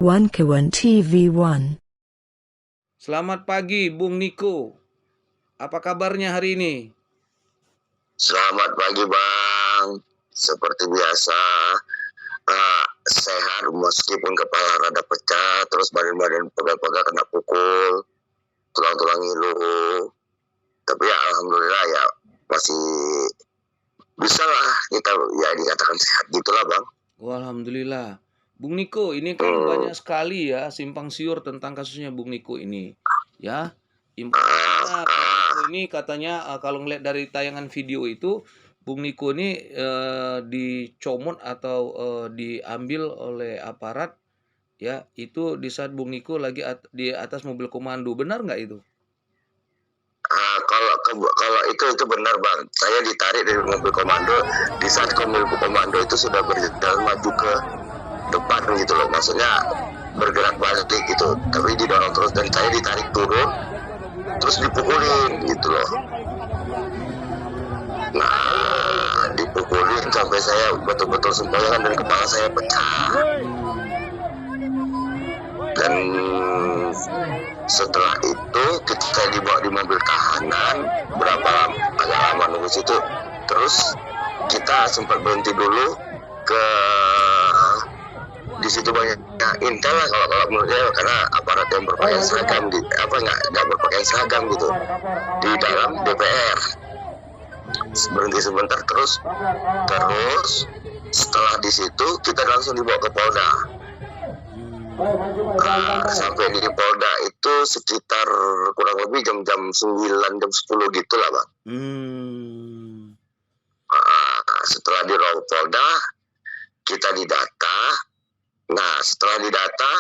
One Kawan TV1. Selamat pagi, Bung Niko. Apa kabarnya hari ini? Selamat pagi, Bang. Seperti biasa, sehat meskipun kepala rada pecah, terus badan-badan pegal-pegal kena pukul, tulang-tulang ngilu. Tapi ya alhamdulillah ya masih bisa lah kita ya dikatakan sehat gitulah, Bang. Oh, alhamdulillah. Bung Niko, ini kan banyak sekali ya simpang siur tentang kasusnya Bung Niko ini. Ya, informasinya Bung Niko ini katanya kalau ngeliat dari tayangan video itu, Bung Niko ini dicomot atau diambil oleh aparat, ya itu di saat Bung Niko lagi di atas mobil komando. Benar nggak itu? Kalau itu benar, Bang. Saya ditarik dari mobil komando di saat mobil komando itu sudah berjalan maju ke depan gitu loh, maksudnya bergerak balik gitu, tapi didorong terus dan saya ditarik turun terus dipukulin gitu loh. Nah, dipukulin sampai saya betul-betul sempoyongan dan kepala saya pecah. Dan setelah itu saya dibawa di mobil tahanan, agak lama nunggu situ, terus kita sempat berhenti dulu ke di situ banyak intel lah kalau menurut saya, karena aparat yang berpakaian seragam nggak berpakaian seragam gitu di dalam DPR. Berhenti sebentar terus setelah di situ kita langsung dibawa ke Polda. Sampai di Polda itu sekitar kurang lebih jam 9 jam 10 gitu lah, Bang. Setelah di Polda kita didata. Nah, setelah didata,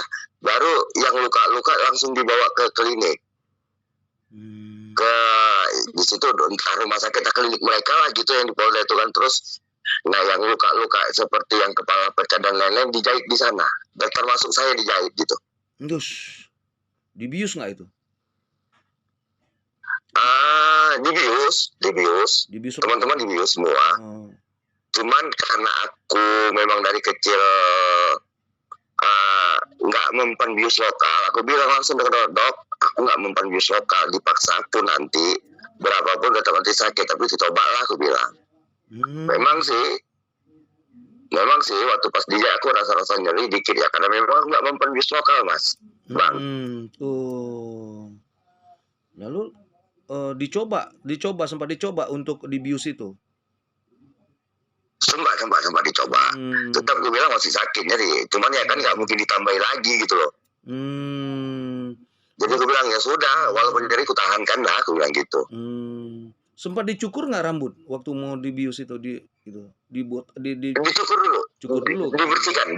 baru yang luka-luka langsung dibawa ke klinik. Di situ entah rumah sakit atau klinik mereka lah gitu yang di Polda itu kan. Terus, nah yang luka-luka seperti yang kepala pecah dan lain-lain dijahit di sana. Dan termasuk saya dijahit gitu. Terus, dibius nggak itu? Dibius. Teman-teman dibius semua. Cuman karena aku memang dari kecil nggak mempan bius lokal, aku bilang langsung ke dok, aku nggak mempan bius lokal, dipaksa pun nanti berapapun tetap nanti sakit, tapi dicoba lah aku bilang. Memang sih waktu pas dijahit aku rasa nyeri dikit ya, karena memang nggak mempan bius lokal, Mas, Bang. Tuh. Lalu sempat dicoba untuk dibius itu. Sempat dicoba. Tetap gue bilang masih sakit nyeri. Cuman ya kan nggak mungkin ditambahin lagi gitu loh. Jadi gue bilang ya sudah, walaupun nyeri ku tahankan lah, aku bilang gitu. Sempat dicukur nggak rambut waktu mau dibius itu dicukur dulu. Dibersihkan.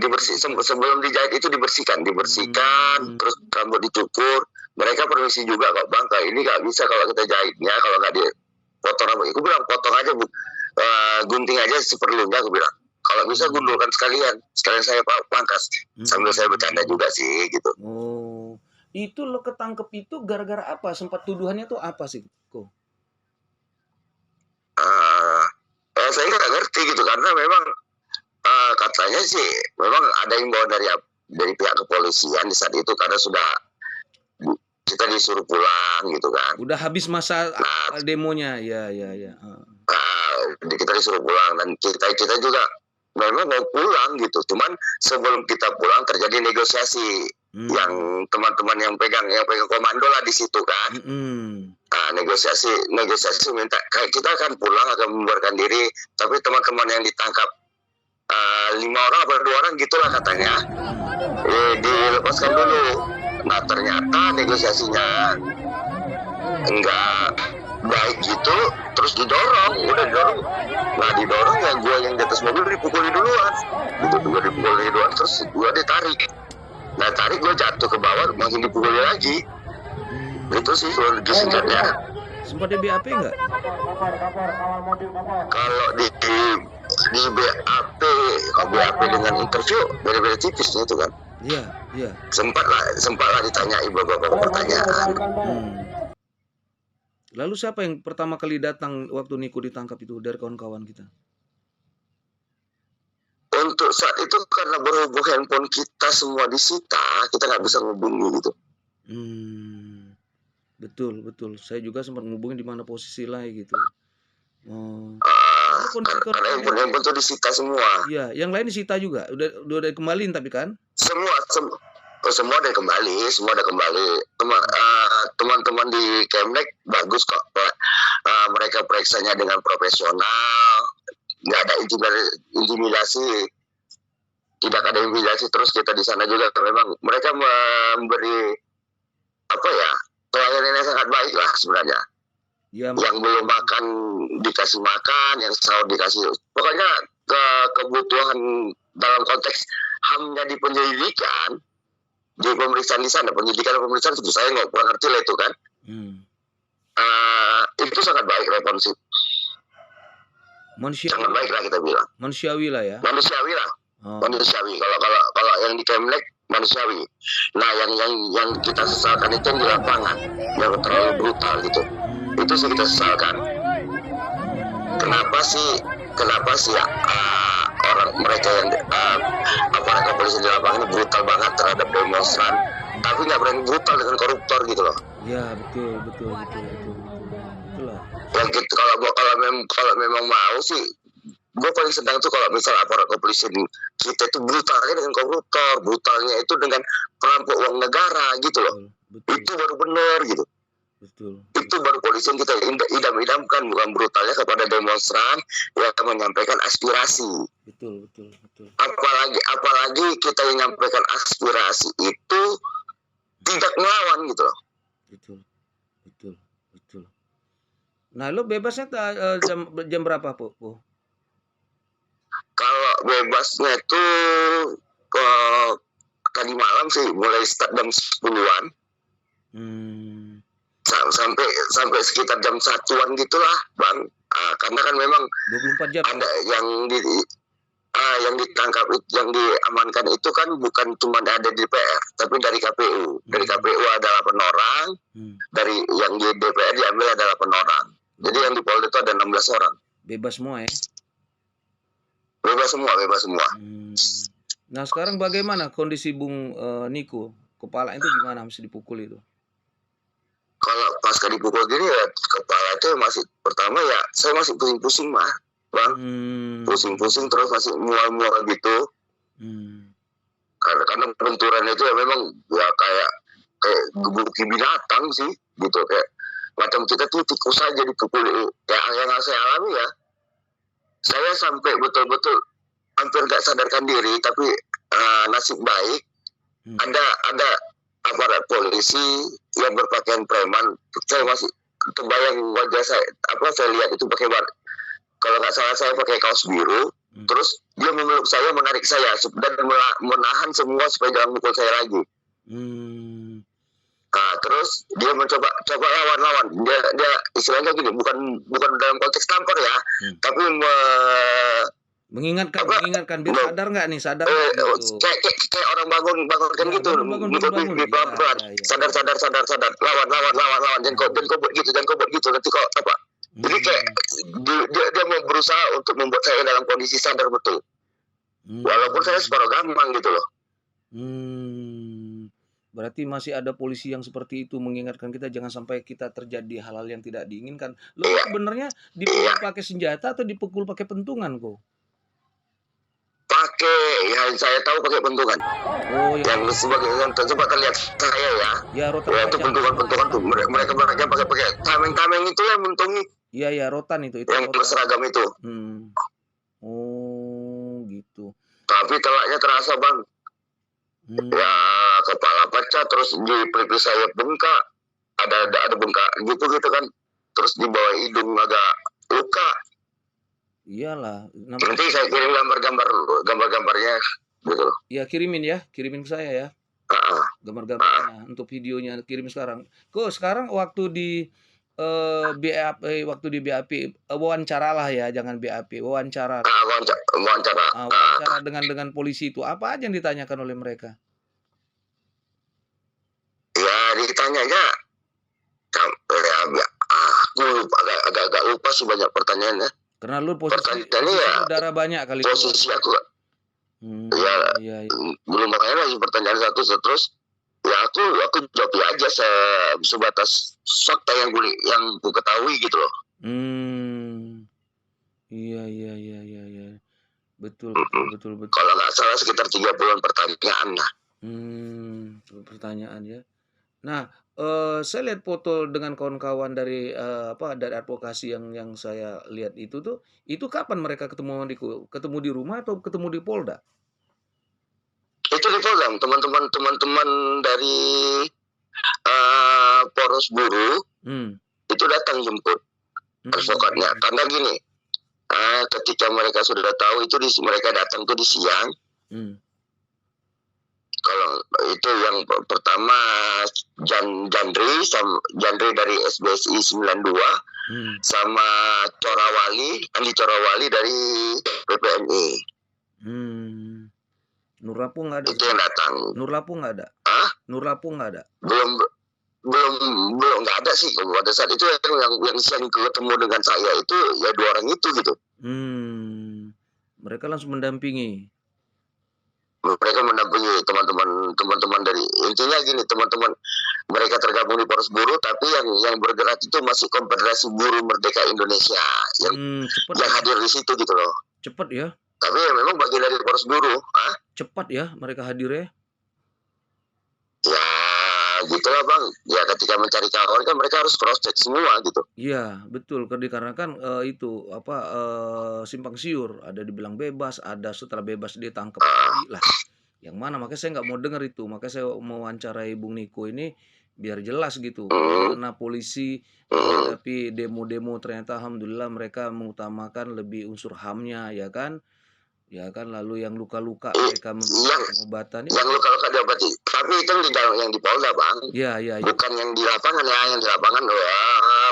Sebelum dijahit itu dibersihkan. Terus rambut dicukur. Mereka permisi juga kok, Bang. Kayak ini nggak bisa kalau kita jahitnya, kalau nggak dipotong rambut. Aku bilang potong aja, Bu. Gunting aja seperlunya, aku bilang. Kalau bisa gundulkan sekalian saya pangkas. Sambil saya bercanda juga sih gitu. Oh, itu lo ketangkep itu gara-gara apa? Sempat tuduhannya tuh apa sih, kok? Saya nggak ngerti gitu, karena memang katanya sih memang ada imbauan dari pihak kepolisian di saat itu, karena sudah kita disuruh pulang gitu kan. Udah habis masa demonya, ya. Kita disuruh pulang dan kita juga memang mau pulang gitu. Cuman sebelum kita pulang terjadi negosiasi yang teman-teman yang pegang komando lah di situ kan. Nah, negosiasi minta kita akan pulang, akan membubarkan diri, tapi teman-teman yang ditangkap 5 orang atau 2 orang gitulah katanya, dilepaskan dulu. Nah ternyata negosiasinya enggak baik gitu, terus didorong, udah didorong. Nah didorong ya gue yang di atas mobil dipukuli duluan, gitu gue dipukuli duluan, terus gue ditarik. Nah tarik gue jatuh ke bawah, makin dipukuli lagi. Itu sih kronologi singkatnya. Sempat ada BAP nggak? Kalau di BAP, kalau BAP dengan interview beda-beda tipis itu kan. Iya. Sempat lah ditanyai beberapa pertanyaan. Lalu siapa yang pertama kali datang waktu Niko ditangkap itu dari kawan-kawan kita? Untuk saat itu karena berhubung handphone kita semua disita, kita nggak bisa ngubungi gitu. Betul. Saya juga sempat ngubungin di mana posisi lah gitu. Karena handphone itu disita semua. Iya, yang lain disita juga. Udah dikembaliin tapi kan? Semua udah kembali. Teman-teman di Kemnek bagus kok. Mereka periksanya dengan profesional, nggak ada intimidasi, tidak ada intimidasi. Terus kita di sana juga memang mereka memberi pelayanan yang sangat baik lah sebenarnya. Ya, yang belum makan dikasih makan, yang sahur dikasih. Pokoknya kebutuhan dalam konteks HAM-nya di penyelidikan, di pemeriksaan di sana, penyidikan dan pemeriksaan itu saya nggak kurang ngerti lah itu kan. Itu sangat baik, responsif. Sangat baik lah kita bilang. Manusiawi lah ya. Manusiawi lah. Manusiawi. Kalau yang di Kemnek manusiawi. Nah yang kita sesalkan itu yang di lapangan, yang terlalu brutal gitu. Itu sih kita sesalkan. Kenapa sih orang mereka yang aparat kepolisian di lapangan ini brutal banget terhadap demonstran, tapi nggak berani brutal dengan koruptor gitu loh. Ya betul. Itulah. Yang gitu, kalau memang mau sih, gue paling senang tuh kalau misal aparat kepolisian kita itu brutalnya dengan koruptor, brutalnya itu dengan perampok uang negara gitu loh. Betul. Itu baru benar gitu. Betul. Itu baru polisi yang kita idam-idamkan, bukan brutalnya kepada demonstran yang menyampaikan aspirasi. Betul. Apalagi kita yang menyampaikan aspirasi itu tidak melawan gitu loh. Betul. Nah, lo bebasnya jam berapa, Po? Kalau bebasnya itu tadi malam sih, mulai start jam 10-an. Sampai sekitar jam 1-an gitulah, Bang. Karena kan memang 24 jam. Ada yang ditangkap, yang diamankan itu kan bukan cuma ada di DPR, tapi dari KPU. Dari KPU ada 8 orang, dari yang di DPR diambil ada 8 orang. Jadi yang di Polda itu ada 16 orang. Bebas semua ya? Bebas semua. Nah sekarang bagaimana kondisi Bung Niko? Kepala itu gimana, mesti dipukul itu? Kalau pasca dipukul gini ya, kepala itu masih, pertama ya saya masih pusing-pusing mah, Bang. Pusing-pusing terus masih mual-mual gitu. Karena benturan itu ya memang ya kayak gebuki binatang sih gitu, kayak macam kita tuh tikus aja dipukul. Ya yang saya alami ya, saya sampai betul-betul hampir gak sadarkan diri, tapi nasib baik ada aparat polisi yang berpakaian preman. Saya masih terbayang wajah saya, saya lihat itu pakai kalau nggak salah saya pakai kaos biru. Terus dia memeluk saya, menarik saya dan menahan semua supaya jangan mukul saya lagi. Nah, terus dia mencoba lawan. Dia istilahnya gini, bukan dalam konteks tampar ya, tapi mengingatkan biar sadar nggak nih, sadar gitu. Kayak orang bangunkan ya, gitu, bangun. Sadar, lawan, jangan kobot gitu, nanti kok apa. Jadi kayak dia mau berusaha untuk membuat saya dalam kondisi sadar betul, walaupun saya separuh gampang gitu loh. Berarti masih ada polisi yang seperti itu mengingatkan kita jangan sampai kita terjadi hal-hal yang tidak diinginkan. Lo sebenarnya dipukul pakai senjata atau dipukul pakai pentungan kok? Yang saya tahu pakai pentungan. Oh, ya. Yang sebagai yang coba terlihat saya ya. Ya, rotan. Ya, itu pentungan tuh. Mereka pakai tameng itu yang mentungi. Iya, rotan itu. Yang berseragam itu. Oh, gitu. Tapi telaknya terasa, Bang. Ya, kepala pecah, terus di pelipis saya bengkak. Ada bengkak gitu kan. terus di bawah hidung agak luka. Iyalah. Nanti saya kirim gambar-gambarnya gitu. Ya kirimin ke saya ya. Gambar-gambarnya untuk videonya kirim sekarang. Kok sekarang waktu di BAP wawancaralah ya, jangan BAP, wawancara. Wawancara dengan polisi itu apa aja yang ditanyakan oleh mereka? Ya ditanyanya, aku agak lupa sih banyak pertanyaannya. Karena lu posisi udara banyak kali. Posisi aku belum makanya lagi pertanyaan satu terus ya aku jawab aja sebatas fakta yang ku ketahui gitu loh. Iya. Betul. Kalau nggak salah sekitar 30-an pertanyaan lah. Pertanyaan ya. Nah, saya lihat foto dengan kawan-kawan dari dari advokasi yang saya lihat itu kapan mereka ketemu di rumah atau ketemu di Polda? Itu di Polda, teman-teman dari Poros Buruh itu datang jemput advokatnya. Karena gini, ketika mereka sudah tahu itu mereka datang tuh di siang. Kalau itu yang pertama Jandri dari SBSI 92 sama Andi Corawali dari PPNI. Nur Lampung nggak ada. Itu yang datang. Nur Lampung nggak ada. Nur Lampung nggak ada. Belum nggak ada sih pada saat itu yang siang ketemu dengan saya itu ya 2 orang itu gitu. Mereka langsung mendampingi. Mereka mendampingi teman-teman dari intinya gini, teman-teman mereka tergabung di Poros Buruh tapi yang bergerak itu masih Konfederasi Buruh Merdeka Indonesia yang hadir di situ gitu loh. Cepat ya. Tapi ya memang bagian dari Poros Buruh. Cepat ya mereka hadirnya. Ya gitulah Bang. Ya ketika mencari kawan kan mereka harus cross check semua gitu. Iya betul, dikarenakan itu simpang siur, ada dibilang bebas, ada setelah bebas dia tangkap lah. Yang mana makanya saya nggak mau dengar itu, makanya saya mau wawancarai Bung Niko ini biar jelas gitu. Karena polisi menghadapi demo-demo ternyata alhamdulillah mereka mengutamakan lebih unsur HAM-nya ya kan. Lalu yang luka-luka mereka memberikan pengobatan. Yang luka-luka diobati. Tapi itu yang di Polda Bang. Iya. Bukan yang di lapangan ya, yang di lapangan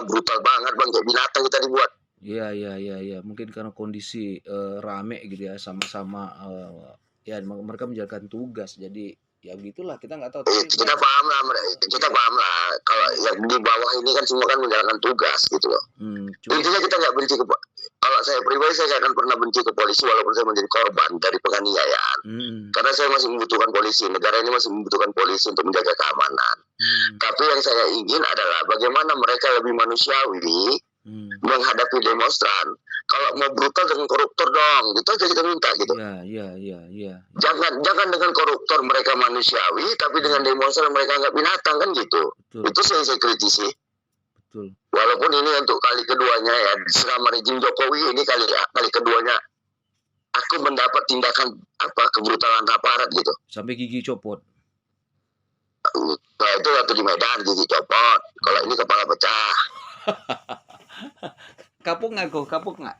brutal banget Bang, kayak binatang kita dibuat. Iya. Mungkin karena kondisi rame gitu ya, sama-sama ya mereka menjalankan tugas. Jadi ya begitulah, kita nggak tahu. Kita paham lah. Kalau yang di bawah ini kan semua kan menjalankan tugas gitu loh. Intinya kita nggak benci kalau saya pribadi saya nggak akan pernah benci ke polisi walaupun saya menjadi korban dari penganiayaan. Karena saya masih membutuhkan polisi, negara ini masih membutuhkan polisi untuk menjaga keamanan. Tapi yang saya ingin adalah bagaimana mereka lebih manusiawi menghadapi demonstran. Kalau mau brutal dengan koruptor dong, gitu aja kita minta gitu. Iya. Jangan dengan koruptor mereka manusiawi, tapi dengan demonstran mereka nggak binatang kan gitu. Betul. Itu saya kritisi. Betul. Walaupun ini untuk kali keduanya ya selama rejim Jokowi ini kali keduanya aku mendapat tindakan kebrutalan aparat gitu. Sampai gigi copot. Nah itu waktu di Medan gigi copot. Kalau ini kepala pecah. Kapok nggak?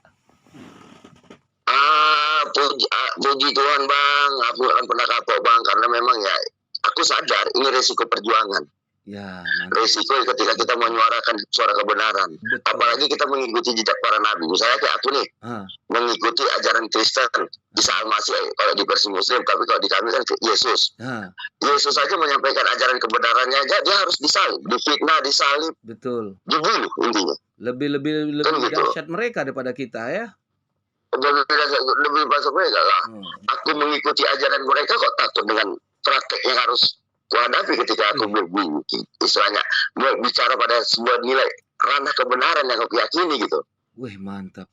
Puji Tuhan Bang, aku akan pernah kapok Bang karena memang ya aku sadar ini resiko perjuangan. Ya, resiko ketika kita menyuarakan suara kebenaran. Betul. Apalagi kita mengikuti jejak para nabi. Misalnya kayak aku nih, mengikuti ajaran Kristen, Isa Al-Masih kalau di versi Muslim, tapi kalau di kami kan Yesus. Yesus saja menyampaikan ajaran kebenarannya aja, dia harus disalib, difitnah, disalib. Betul. Dibunuh intinya. Lebih kan dahsyat mereka daripada kita ya. Lebih masuk mereka lah. Aku mengikuti ajaran mereka kok takut dengan praktek yang harus kuhadapi ketika aku istilahnya bicara pada sebuah nilai ranah kebenaran yang aku yakini gitu. Wih mantap.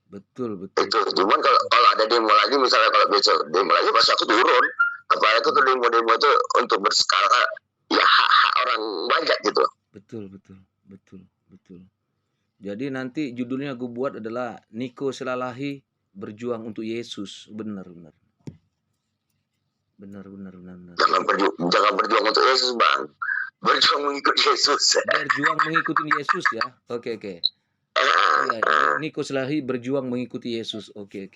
Betul. Itu cuman kalau ada demo lagi misalnya kalau besok demo lagi pasti aku turun. Apalagi itu demo-demo itu untuk berskala ya hak orang banyak gitu. Betul. Jadi nanti judulnya gue buat adalah Niko Selalahi berjuang untuk Yesus. Benar. Benar. Jangan berjuang untuk Yesus Bang. berjuang mengikuti Yesus. Berjuang mengikuti Yesus ya. Oke. Iya, Niko Selahi berjuang mengikuti Yesus. Oke.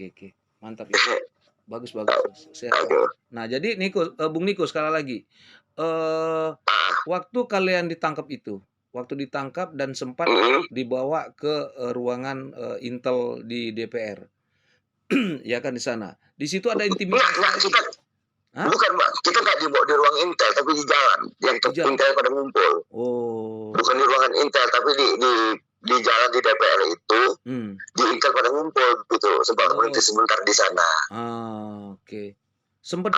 Mantap ya. Bagus. Sehat. Nah, jadi Bung Niko sekali lagi. Waktu kalian ditangkap itu, waktu ditangkap dan sempat dibawa ke ruangan Intel di DPR. Ya kan di sana. Di situ ada intimidasi. Bukan, Bang. Kita nggak dibawa di ruang Intel, tapi di jalan. Yang Intel pada ngumpul. Oh. Bukan di ruangan Intel, tapi di jalan di DPR itu, di Intel pada ngumpul gitu. Sebab berhenti sebentar di sana. Oke. Sempat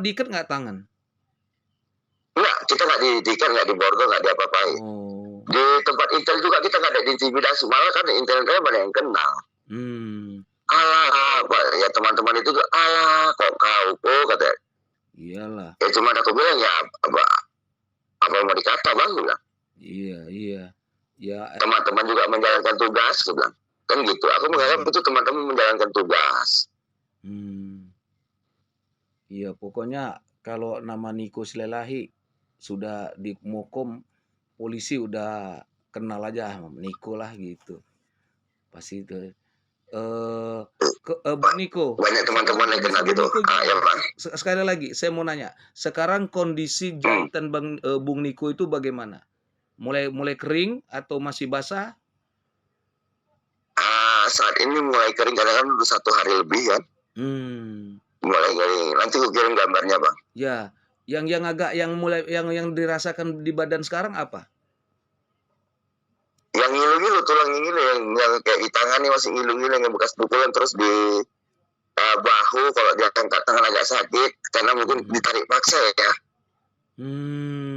diikat nggak tangan? Enggak, kita nggak diikat, nggak diborgol, nggak diapa-apain. Di tempat Intel juga kita nggak ada intimidasi. Malah kan Intel-nya banyak yang kenal. Ya teman-teman itu tuh, kok kau kata. Iyalah. Ya cuma aku bilang ya apa mau dikata, Bang, bilang. Iya. Ya. Teman-teman juga menjalankan tugas, bilang. Kan gitu. Aku menganggap itu teman-teman menjalankan tugas. Iya, pokoknya kalau nama Niko Selahi sudah di Mokom, polisi udah kenal aja Niko lah gitu. Pasti itu. Bung Niko, banyak teman-teman yang kenal gitu. Ya, Bang. Sekali lagi saya mau nanya, sekarang kondisi jahitan Bung Niko itu bagaimana? Mulai kering atau masih basah? Saat ini mulai kering, karena kan udah 1 hari lebih kan. Mulai kering. Nanti aku kirim gambarnya, Bang. Ya, yang yang dirasakan di badan sekarang apa? Yang ngilu-ngilu, tulang ngilu, yang kayak di tangan nih masih ngilu-ngilu, yang bekas pukulan, terus di bahu kalau dia angkat tangan agak sakit karena mungkin ditarik paksa ya.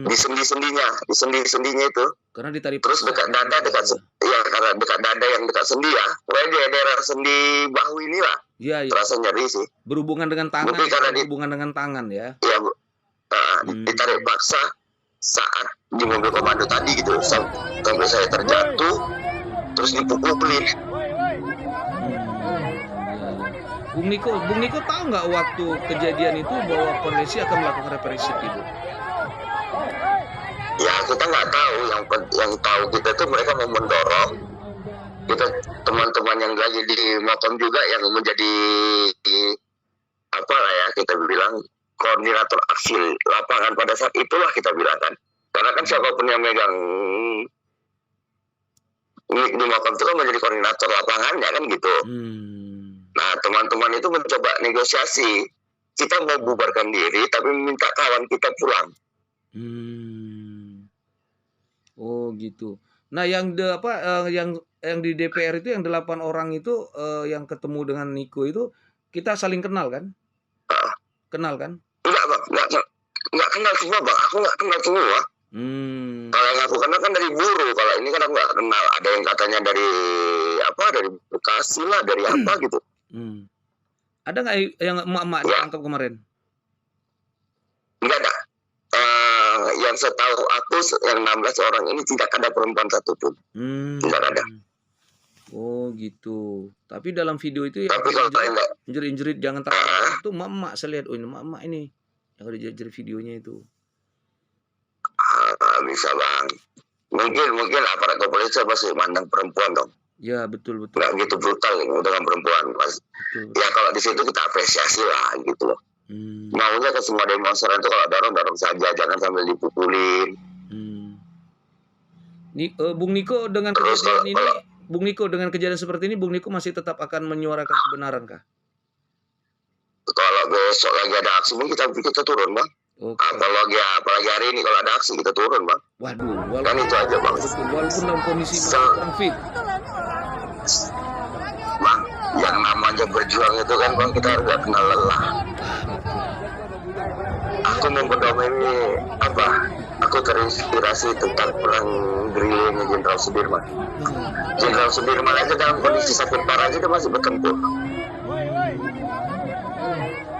Di sendi-sendinya itu. Karena ditarik terus paksa. Dekat dada, karena dekat dada yang dekat sendi ya. Pokoknya di daerah sendi bahu inilah. Iya. Terasa nyeri sih. Berhubungan dengan tangan. Berhubungan dengan tangan ya. Iya, ditarik paksa saat di mobil komando tadi gitu, sampai saya terjatuh terus dipukulin. Bung Niko tahu nggak waktu kejadian itu bahwa polisi akan melakukan represif itu? Ya kita nggak tahu, yang tahu kita tuh mereka mau mendorong kita, teman-teman yang lagi di Mokom juga yang menjadi apa lah ya, kita bilang koordinator aksi lapangan pada saat itulah kita bilang kan. Karena kan siapapun yang megang di Mokom itu kan menjadi koordinator lapangannya kan gitu. Nah teman-teman itu mencoba negosiasi. Kita mau bubarkan diri tapi minta kawan kita pulang. Oh gitu. Nah yang yang di DPR itu yang 8 orang itu yang ketemu dengan Niko itu kita saling kenal kan? Kenal kan? Enggak, Bang. Enggak kenal semua, Bang. Aku enggak kenal semua. Kalau yang aku kenal kan dari Buru. Kalau ini kan aku enggak kenal. Ada yang katanya dari dari Bekasi lah, dari apa gitu. Ada nggak yang emak-emak ditangkap kemarin? Enggak ada. Yang setahu aku yang 16 orang ini tidak ada perempuan satupun. Tidak ada. Oh gitu. Tapi dalam video itu ya jerit-jerit jangan takut itu emak-emak, saya lihat ini emak-emak ini yang ada jerit videonya itu. Bisa, Bang. Mungkin aparat kepolisian pasti mandang perempuan dong. Ya betul. Nggak gitu brutal dengan perempuan, Mas. Ya kalau di situ kita apresiasi lah gitu loh. Maunya ke semua demonstran itu kalau dorong saja, jangan sambil dipukulin. Bung Niko dengan kejadian ini, Bung Niko dengan kejadian seperti ini, Bung Niko masih tetap akan menyuarakan kebenaran kah? Kalau besok lagi ada aksi, kita turun, Bang. Apalagi hari ini kalau ada aksi kita turun, Bang. Waduh, kan itu aja, Bang. Walaupun dalam kondisi fit. Bang, yang namanya berjuang itu kan, Bang, kita harus kenal lelah. Aku memperdomai ini aku terinspirasi tentang perang gerillanya Jenderal Sudirman. Jenderal Sudirman aja dalam kondisi sakit parah aja dia masih bertempur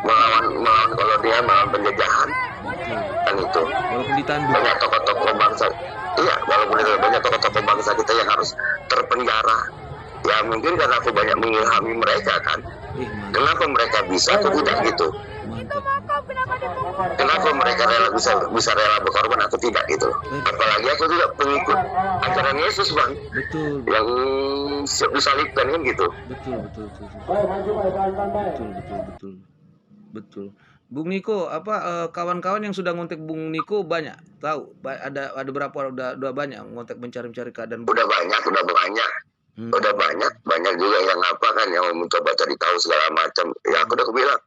melawan kolonial, melawan penjajahan. Dan itu banyak tokoh-tokoh bangsa. Iya, walaupun itu banyak tokoh-tokoh bangsa kita yang harus terpenjara. Ya mungkin karena aku banyak mengilhami mereka kan. Kenapa mereka bisa, aku tidak gitu. Kenapa mereka bisa rela berkorban, aku tidak gitu. Apalagi aku juga pengikut ajaran Yesus, Bang. Betul. Yang siap disalibkan kan gitu. Betul. Bung Niko, kawan-kawan yang sudah ngontek Bung Niko banyak? Tahu? Ada berapa? Udah banyak ngontek mencari keadaan. Udah banyak. Udah banyak juga yang yang mencoba cari tahu segala macam. Ya aku udah bilang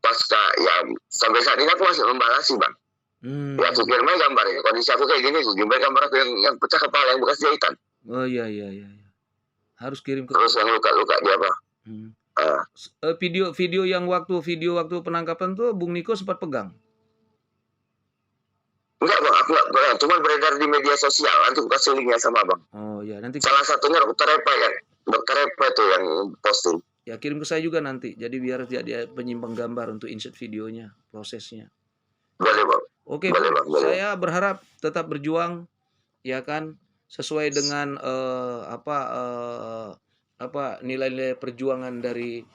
pasca ya sampai saat ini aku masih membalasi, Bang. Ya aku kirim aja gambarnya. Kondisi aku kayak gini, aku kirim gambar aku yang pecah kepala, yang bekas jahitan. Oh iya. Harus kirim ke. Terus yang luka-luka dia apa? Video waktu penangkapan tuh Bung Niko sempat pegang. Enggak, Bang, aku enggak pegang, cuma beredar di media sosial. Nanti aku kasih linknya sama Bang. Oh ya, nanti salah satunya Dokter Epa tuh yang posting. Ya kirim ke saya juga nanti. Jadi biar dia penyimpang gambar untuk insert videonya, prosesnya. Boleh, Bang. Oke, Bang. Saya berharap tetap berjuang, ya kan, sesuai dengan nilai-nilai perjuangan dari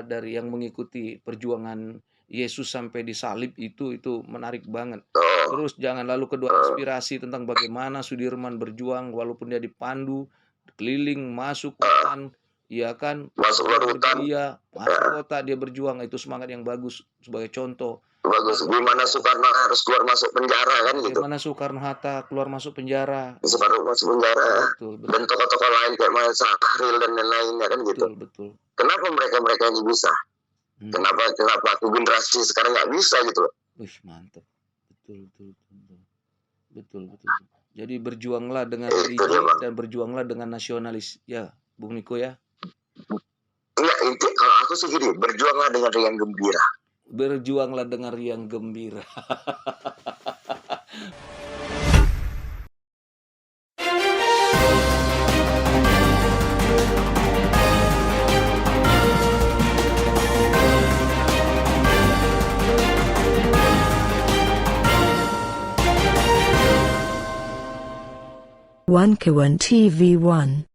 dari yang mengikuti perjuangan Yesus sampai disalib itu menarik banget. Terus jangan lalu kedua inspirasi tentang bagaimana Sudirman berjuang walaupun dia dipandu keliling masuk hutan, ya kan, masuk hutan, masuk kota, dia berjuang, itu semangat yang bagus sebagai contoh. Bagus. Gimana Soekarno harus keluar masuk penjara kan gitu. Gimana Soekarno-Hatta keluar masuk penjara. Soekarno masuk penjara. Betul. Dan tokoh-tokoh lain kayak Mas Sahril dan lain-lainnya kan gitu. Betul. Kenapa mereka ini bisa? Kenapa aku generasi sekarang nggak bisa gitu loh? Wih, mantap. Betul. Jadi berjuanglah dengan religi dan berjuanglah dengan nasionalis. Ya, Bung Niko ya. Enggak, kalau aku sih gini, berjuanglah dengan riang gembira. Berjuanglah dengan riang gembira. One TV1